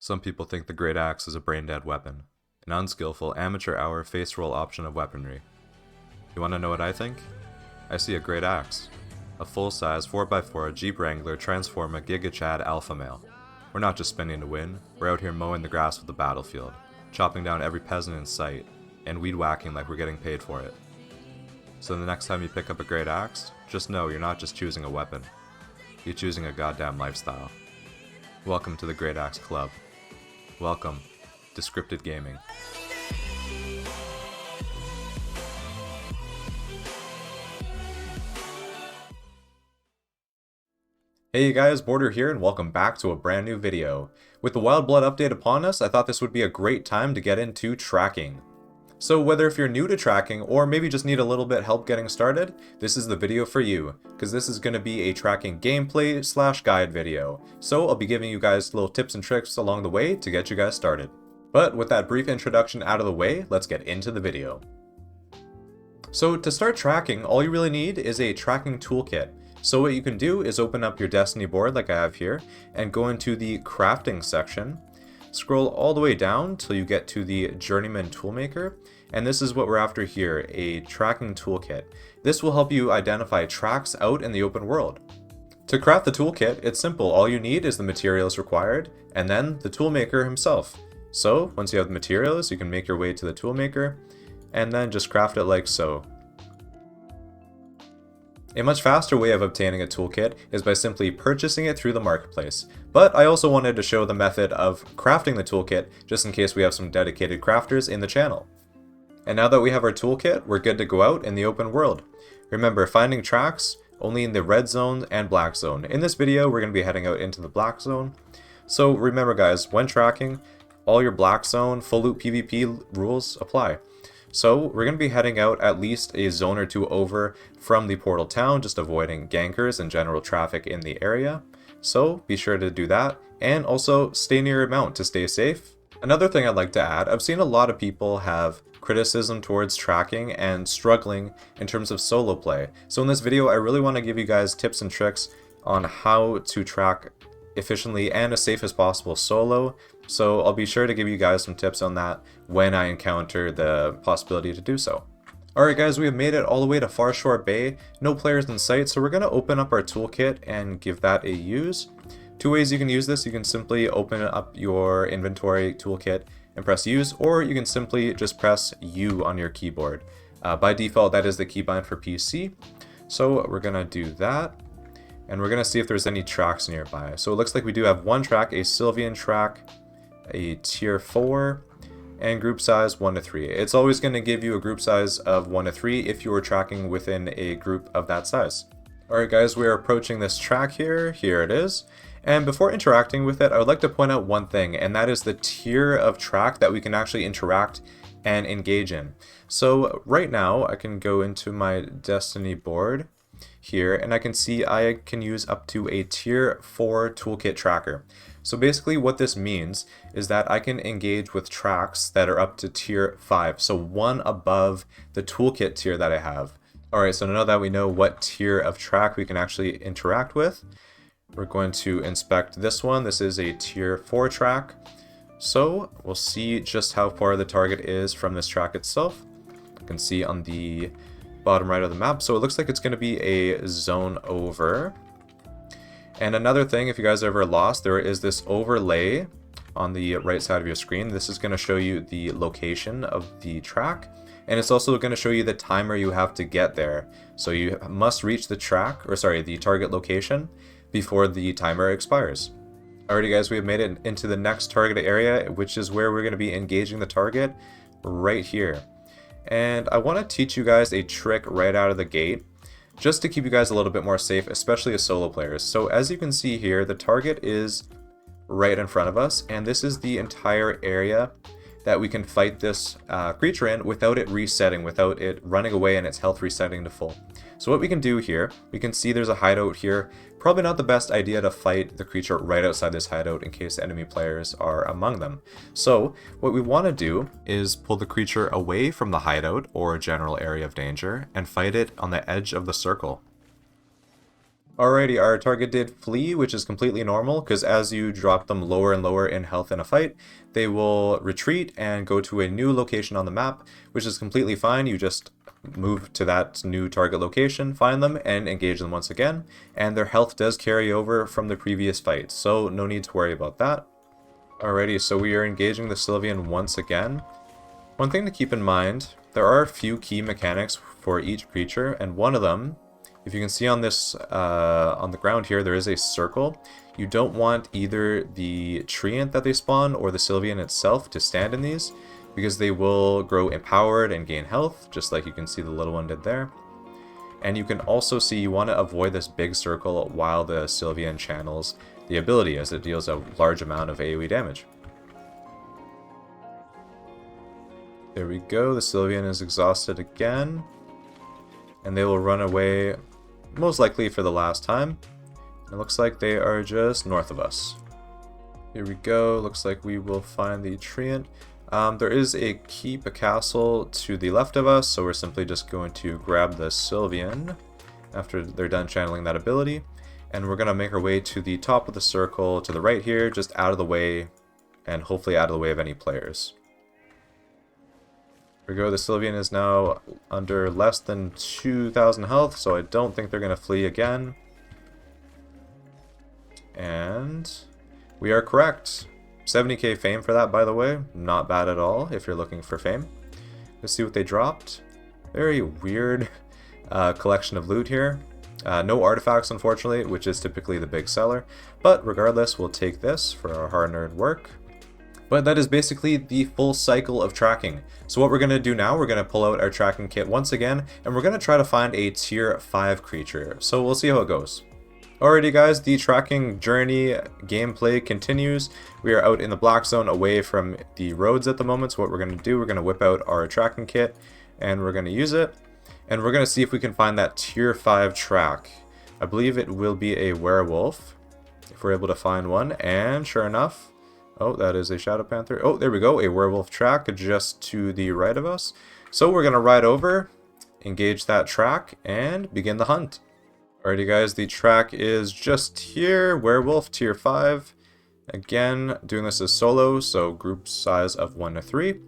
Some people think the great axe is a brain-dead weapon, an unskillful, amateur-hour face-roll option of weaponry. You wanna know what I think? I see a great axe. A full-size 4x4 Jeep Wrangler Transforma Giga Chad Alpha Male. We're not just spinning to win, we're out here mowing the grass of the battlefield, chopping down every peasant in sight, and weed whacking like we're getting paid for it. So the next time you pick up a great axe, just know you're not just choosing a weapon, you're choosing a goddamn lifestyle. Welcome to the Great Axe Club. Welcome to Scripted Gaming. Hey you guys, Border here, and welcome back to a brand new video. With the Wild Blood update upon us, I thought this would be a great time to get into tracking. So whether if you're new to tracking, or maybe just need a little bit help getting started, this is the video for you, because this is going to be a tracking gameplay / guide video. So I'll be giving you guys little tips and tricks along the way to get you guys started. But with that brief introduction out of the way, let's get into the video. So to start tracking, all you really need is a tracking toolkit. So what you can do is open up your Destiny board like I have here, and go into the crafting section. Scroll all the way down till you get to the Journeyman Toolmaker, and this is what we're after here, a tracking toolkit. This will help you identify tracks out in the open world. To craft the toolkit, it's simple. All you need is the materials required, and then the toolmaker himself. So once you have the materials, you can make your way to the toolmaker, and then just craft it like so. A much faster way of obtaining a toolkit is by simply purchasing it through the marketplace, but I also wanted to show the method of crafting the toolkit just in case we have some dedicated crafters in the channel. And now that we have our toolkit, we're good to go out in the open world. Remember, finding tracks only in the red zone and black zone. In this video, we're going to be heading out into the black zone. So remember guys, when tracking, all your black zone, full loot PvP rules apply. So we're going to be heading out at least a zone or two over from the portal town, just avoiding gankers and general traffic in the area. So be sure to do that, and also stay near your mount to stay safe. Another thing I'd like to add, I've seen a lot of people have criticism towards tracking and struggling in terms of solo play. So in this video, I really want to give you guys tips and tricks on how to track efficiently and as safe as possible solo. So I'll be sure to give you guys some tips on that when I encounter the possibility to do so. Alright guys, we have made it all the way to Far Shore Bay. No players in sight, so we're going to open up our toolkit and give that a use. Two ways you can use this. You can simply open up your inventory toolkit and press use, or you can simply just press U on your keyboard. By default, that is the keybind for PC. So we're going to do that. And we're going to see if there's any tracks nearby. So it looks like we do have one track, a Sylvian track, a tier 4, and group size 1 to 3. It's always going to give you a group size of 1 to 3 if you are tracking within a group of that size. Alright guys, we are approaching this track here. Here it is. And before interacting with it, I would like to point out one thing, and that is the tier of track that we can actually interact and engage in. So right now, I can go into my Destiny board here, and I can see I can use up to a tier 4 toolkit tracker. So basically what this means is that I can engage with tracks that are up to tier 5, so one above the toolkit tier that I have. Alright, so now that we know what tier of track we can actually interact with, we're going to inspect this one. This is a tier 4 track. So we'll see just how far the target is from this track itself. You can see on the bottom right of the map. So it looks like it's going to be a zone over. And another thing, if you guys are ever lost, there is this overlay on the right side of your screen. This is going to show you the location of the track. And it's also going to show you the timer you have to get there. So you must reach the the target location before the timer expires. Alrighty guys, we have made it into the next target area, which is where we're going to be engaging the target right here. And I want to teach you guys a trick right out of the gate, just to keep you guys a little bit more safe, especially as solo players. So as you can see here, the target is right in front of us, and this is the entire area that we can fight this creature in without it resetting, without it running away and its health resetting to full. So what we can do here, we can see there's a hideout here. Probably not the best idea to fight the creature right outside this hideout in case enemy players are among them. So what we want to do is pull the creature away from the hideout or general area of danger and fight it on the edge of the circle. Alrighty, our target did flee, which is completely normal, because as you drop them lower and lower in health in a fight, they will retreat and go to a new location on the map, which is completely fine. You just move to that new target location, find them, and engage them once again, and their health does carry over from the previous fight, so no need to worry about that. Alrighty, so we are engaging the Sylvian once again. One thing to keep in mind, there are a few key mechanics for each creature, and one of them, if you can see on this, on the ground here, there is a circle. You don't want either the treant that they spawn or the Sylvian itself to stand in these, because they will grow empowered and gain health, just like you can see the little one did there. And you can also see you want to avoid this big circle while the Sylvian channels the ability, as it deals a large amount of AoE damage. There we go, the Sylvian is exhausted again, and they will run away most likely for the last time. It looks like they are just north of us. Here we go, looks like we will find the treant. There is a keep a castle to the left of us, so we're simply just going to grab the Sylvian after they're done channeling that ability, and we're going to make our way to the top of the circle to the right here, just out of the way, and hopefully out of the way of any players. Here we go, the Sylvian is now under less than 2,000 health, so I don't think they're going to flee again. And we are correct. 70k fame for that, by the way. Not bad at all if you're looking for fame. Let's see what they dropped. Very weird collection of loot here. No artifacts, unfortunately, which is typically the big seller. But regardless, we'll take this for our hard-earned work. But that is basically the full cycle of tracking. So what we're going to do now, we're going to pull out our tracking kit once again, and we're going to try to find a tier 5 creature. So we'll see how it goes. Alrighty guys, the tracking journey gameplay continues. We are out in the Blackzone away from the roads at the moment, so what we're going to do, we're going to whip out our tracking kit, and we're going to use it. And we're going to see if we can find that tier 5 track. I believe it will be a werewolf, if we're able to find one, and sure enough, oh, that is a Shadow Panther. Oh, there we go, a werewolf track just to the right of us. So we're going to ride over, engage that track, and begin the hunt. Alrighty guys, the track is just here, werewolf tier 5. Again, doing this as solo, so group size of 1 to 3.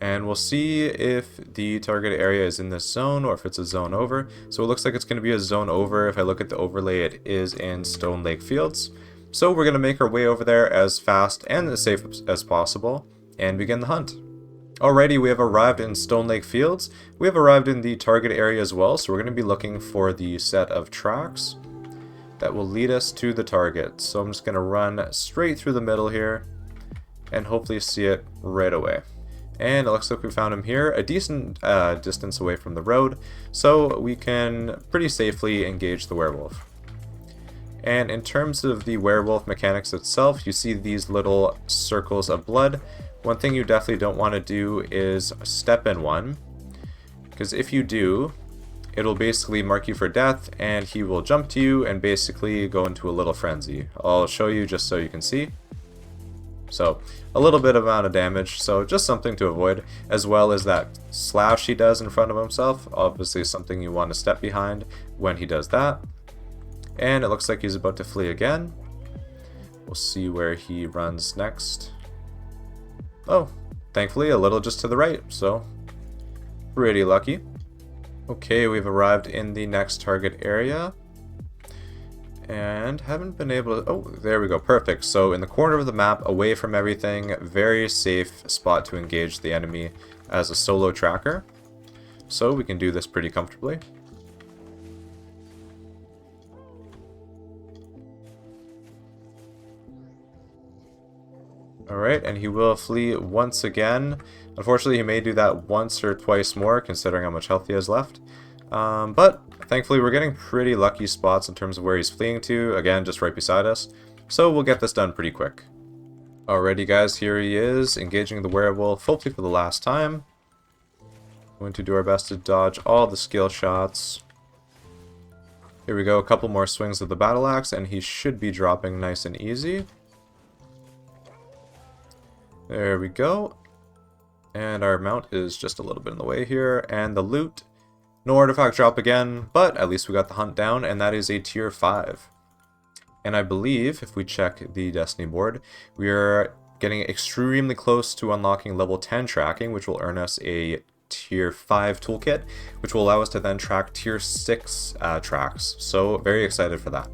And we'll see if the target area is in this zone or if it's a zone over. So it looks like it's going to be a zone over. If I look at the overlay, it is in Stone Lake Fields. So we're going to make our way over there as fast and as safe as possible and begin the hunt. Alrighty, we have arrived in Stone Lake Fields. We have arrived in the target area as well, so we're going to be looking for the set of tracks that will lead us to the target. So I'm just going to run straight through the middle here and hopefully see it right away. And it looks like we found him here, a decent distance away from the road, so we can pretty safely engage the werewolf. And in terms of the werewolf mechanics itself, you see these little circles of blood. One thing you definitely don't want to do is step in one, because if you do, it'll basically mark you for death, and he will jump to you and basically go into a little frenzy. I'll show you just so you can see. So, a little bit amount of damage, so just something to avoid, as well as that slash he does in front of himself, obviously something you want to step behind when he does that. And it looks like he's about to flee again. We'll see where he runs next. Oh, thankfully a little just to the right, so pretty lucky. Okay, we've arrived in the next target area. And haven't been able to... Oh, there we go. Perfect. So in the corner of the map, away from everything, very safe spot to engage the enemy as a solo tracker. So we can do this pretty comfortably. Alright, and he will flee once again. Unfortunately, he may do that once or twice more, considering how much health he has left. But thankfully, we're getting pretty lucky spots in terms of where he's fleeing to. Again, just right beside us. So we'll get this done pretty quick. Alrighty guys, here he is, engaging the werewolf, hopefully for the last time. Going to do our best to dodge all the skill shots. Here we go, a couple more swings of the battle axe, and he should be dropping nice and easy. There we go. And our mount is just a little bit in the way here, and the loot, No artifact drop again, but at least we got the hunt down, and that is a tier 5. And I believe, if we check the Destiny board, we are getting extremely close to unlocking level 10 tracking, which will earn us a tier 5 toolkit, which will allow us to then track tier 6 tracks. So very excited for that.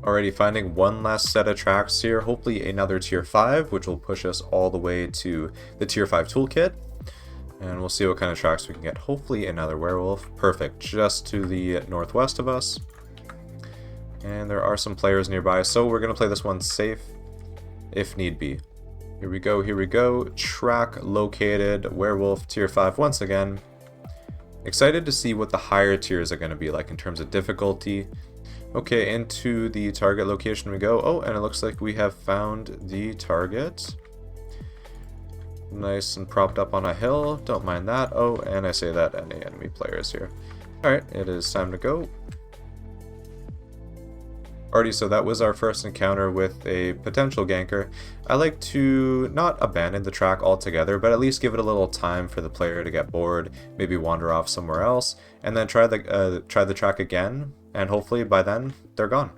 Alrighty, finding one last set of tracks here, hopefully another tier 5, which will push us all the way to the tier 5 toolkit. And we'll see what kind of tracks we can get. Hopefully another werewolf. Perfect, just to the northwest of us. And there are some players nearby, so we're going to play this one safe, if need be. Here we go, here we go. Track located, werewolf, tier 5 once again. Excited to see what the higher tiers are going to be like in terms of difficulty. Okay, into the target location we go. Oh, and it looks like we have found the target. Nice and propped up on a hill. Don't mind that. Oh, and I say that any enemy players here. Alright, it is time to go. Alrighty, so that was our first encounter with a potential ganker. I like to not abandon the track altogether, but at least give it a little time for the player to get bored, maybe wander off somewhere else, and then try the track again, and hopefully by then they're gone.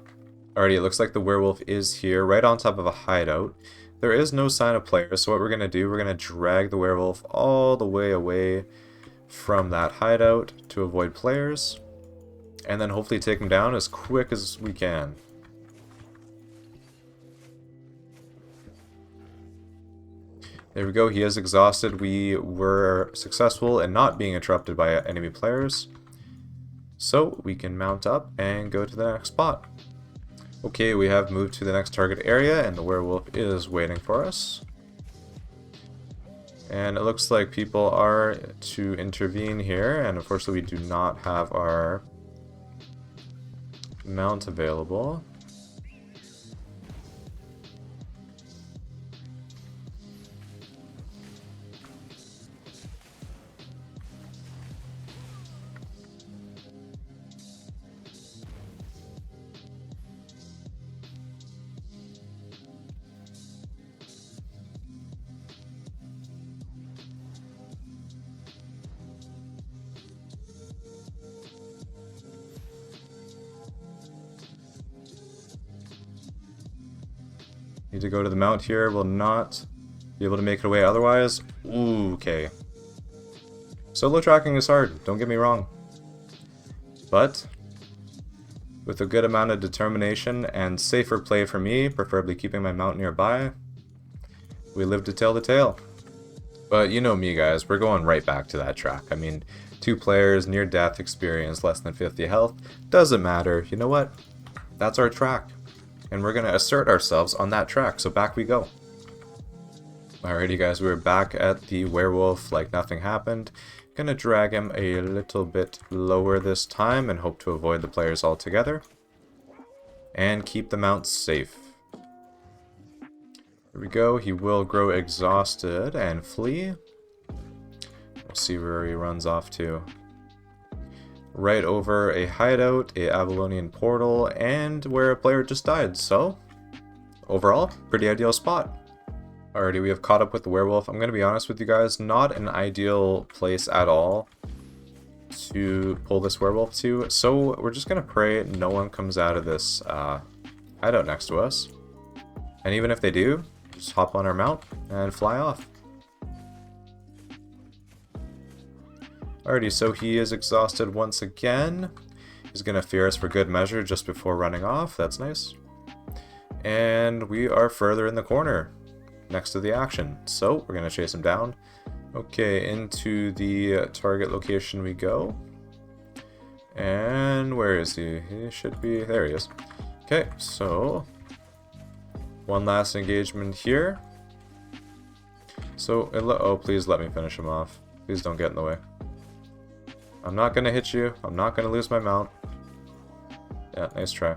Alrighty, it looks like the werewolf is here, right on top of a hideout. There is no sign of players, so what we're going to do, we're going to drag the werewolf all the way away from that hideout to avoid players, and then hopefully take him down as quick as we can. There we go, he is exhausted. We were successful in not being interrupted by enemy players. So we can mount up and go to the next spot. Okay, we have moved to the next target area and the werewolf is waiting for us. And it looks like people are to intervene here, and unfortunately we do not have our mount available. Need to go to the mount here, will not be able to make it away otherwise. Ooh, okay. Solo tracking is hard, don't get me wrong. But with a good amount of determination and safer play for me, preferably keeping my mount nearby, we live to tell the tale. But you know me guys, we're going right back to that track. I mean, 2 players, near death experience, less than 50 health, doesn't matter. You know what? That's our track. And we're going to assert ourselves on that track, so back we go. Alrighty guys, we're back at the werewolf like nothing happened. Gonna drag him a little bit lower this time and hope to avoid the players altogether. And keep the mount safe. Here we go, he will grow exhausted and flee. We'll see where he runs off to. Right over a hideout, a Avalonian portal, and where a player just died, so overall, pretty ideal spot. Alrighty, we have caught up with the werewolf. I'm going to be honest with you guys, not an ideal place at all to pull this werewolf to, so we're just going to pray no one comes out of this hideout next to us. And even if they do, just hop on our mount and fly off. Alrighty, so he is exhausted once again. He's going to fear us for good measure just before running off. That's nice. And we are further in the corner, next to the action. So we're going to chase him down. Okay, into the target location we go. And where is he? He should be... there he is. Okay, so one last engagement here. So, oh, please let me finish him off. Please don't get in the way. I'm not going to hit you. I'm not going to lose my mount. Yeah, nice try.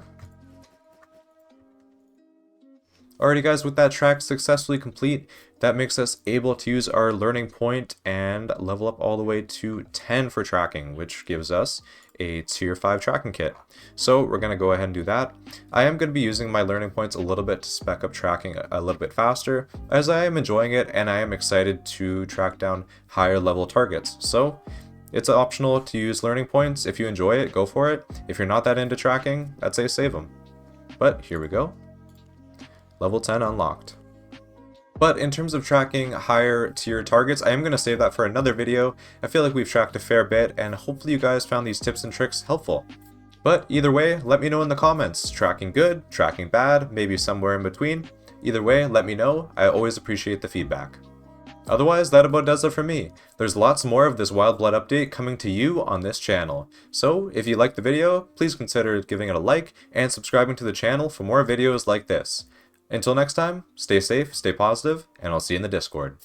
Alrighty guys, with that track successfully complete, that makes us able to use our learning point and level up all the way to 10 for tracking, which gives us a tier 5 tracking kit. So we're going to go ahead and do that. I am going to be using my learning points a little bit to spec up tracking a little bit faster, as I am enjoying it and I am excited to track down higher level targets. So It's optional to use learning points. If you enjoy it, go for it. If you're not that into tracking, I'd say save them. But here we go. Level 10 unlocked. But in terms of tracking higher tier targets, I am going to save that for another video. I feel like we've tracked a fair bit, and hopefully you guys found these tips and tricks helpful. But either way, let me know in the comments. Tracking good, tracking bad, maybe somewhere in between. Either way, let me know. I always appreciate the feedback. Otherwise, that about does it for me. There's lots more of this Wild Blood update coming to you on this channel. So, if you liked the video, please consider giving it a like and subscribing to the channel for more videos like this. Until next time, stay safe, stay positive, and I'll see you in the Discord.